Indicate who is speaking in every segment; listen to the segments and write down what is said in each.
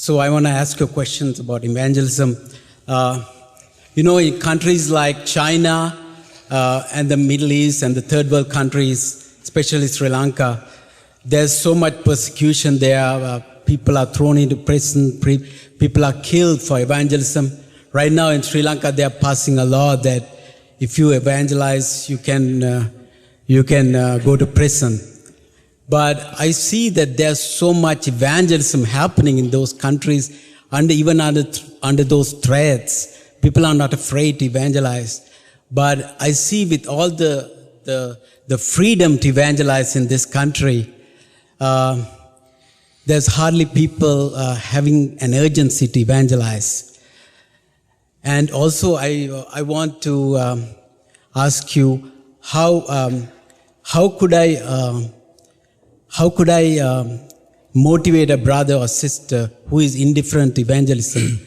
Speaker 1: So I want to ask you questions about evangelism. In countries like China and the Middle East and the third world countries, especially Sri Lanka, there's so much persecution there. People are thrown into prison. People are killed for evangelism. Right now in Sri Lanka, they are passing a law that if you evangelize, you can go to prison. But I see that there's so much evangelism happening in those countries, and even under those threats, people are not afraid to evangelize. But I see with all the freedom to evangelize in this country, there's hardly people having an urgency to evangelize. And also, I want to ask you how could I motivate a brother or sister who is indifferent to evangelism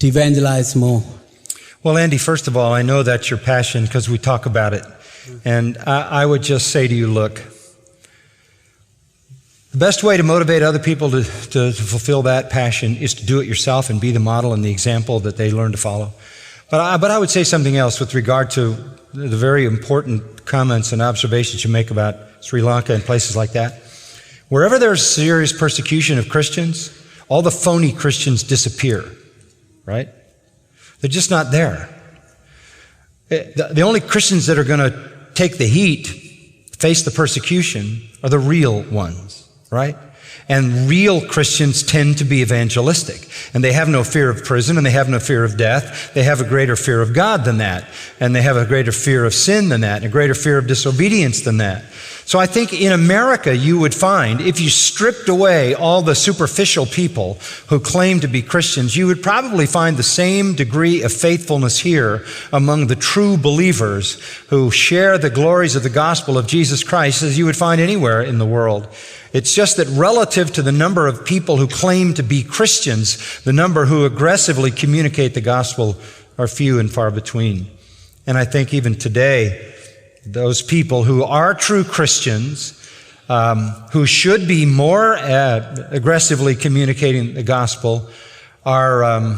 Speaker 1: to evangelize more?
Speaker 2: Well, Andy, first of all, I know that's your passion because we talk about it. And I would just say to you, look, the best way to motivate other people to fulfill that passion is to do it yourself and be the model and the example that they learn to follow. But I would say something else with regard to the very important comments and observations you make about Sri Lanka and places like that. Wherever there's serious persecution of Christians, all the phony Christians disappear, right? They're just not there. The only Christians that are going to take the heat, face the persecution, are the real ones, right? And real Christians tend to be evangelistic. And they have no fear of prison, and they have no fear of death. They have a greater fear of God than that. And they have a greater fear of sin than that, and a greater fear of disobedience than that. So I think in America you would find, if you stripped away all the superficial people who claim to be Christians, you would probably find the same degree of faithfulness here among the true believers who share the glories of the gospel of Jesus Christ as you would find anywhere in the world. It's just that relative to the number of people who claim to be Christians, the number who aggressively communicate the gospel are few and far between. And I think even today, those people who are true Christians, who should be more aggressively communicating the gospel, are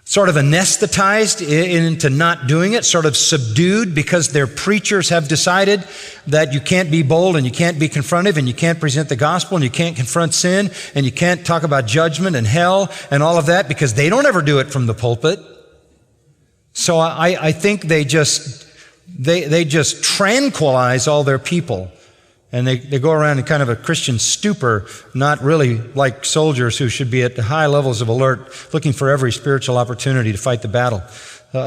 Speaker 2: sort of anesthetized into not doing it, sort of subdued because their preachers have decided that you can't be bold and you can't be confrontive and you can't present the gospel and you can't confront sin and you can't talk about judgment and hell and all of that because they don't ever do it from the pulpit. So I think they just tranquilize all their people. And they go around in kind of a Christian stupor, not really like soldiers who should be at high levels of alert, looking for every spiritual opportunity to fight the battle.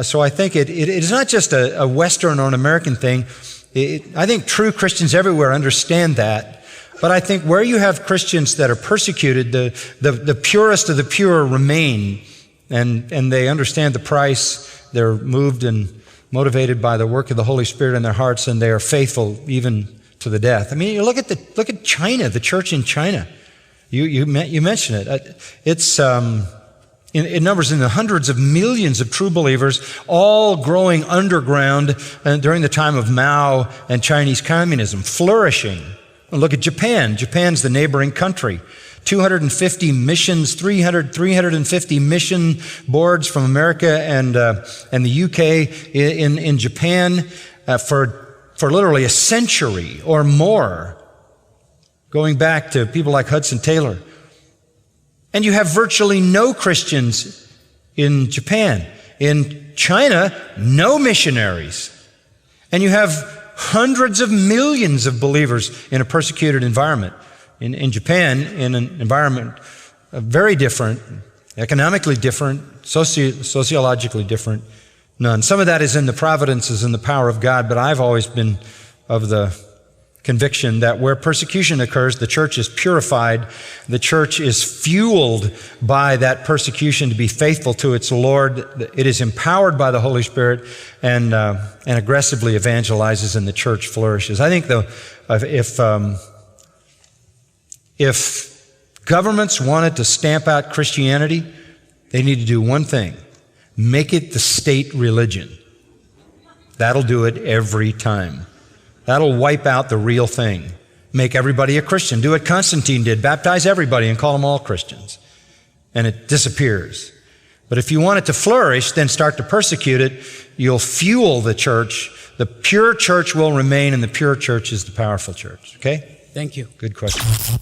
Speaker 2: So I think it is not just a Western or an American thing. I think true Christians everywhere understand that. But I think where you have Christians that are persecuted, the purest of the pure remain, and they understand the price. They're moved and motivated by the work of the Holy Spirit in their hearts, and they are faithful even to the death. I mean, you look at China, the church in China. You mentioned it. It's it numbers in the hundreds of millions of true believers, all growing underground during the time of Mao and Chinese communism, flourishing. And look at Japan. Japan's the neighboring country. 250 missions, 350 mission boards from America and the UK in Japan for literally a century or more, going back to people like Hudson Taylor. And you have virtually no Christians in Japan. In China, no missionaries. And you have hundreds of millions of believers in a persecuted environment. In Japan, in an environment very different, economically different, sociologically different, none. Some of that is in the providences and the power of God, but I've always been of the conviction that where persecution occurs, the church is purified, the church is fueled by that persecution to be faithful to its Lord. It is empowered by the Holy Spirit and aggressively evangelizes, and the church flourishes. I think though, if governments wanted to stamp out Christianity, they need to do one thing: make it the state religion. That'll do it every time. That'll wipe out the real thing. Make everybody a Christian. Do what Constantine did. Baptize everybody and call them all Christians. and it disappears. But if you want it to flourish, then start to persecute it. You'll fuel the church. The pure church will remain, and the pure church is the powerful church. Okay?
Speaker 1: Thank you.
Speaker 2: Good question.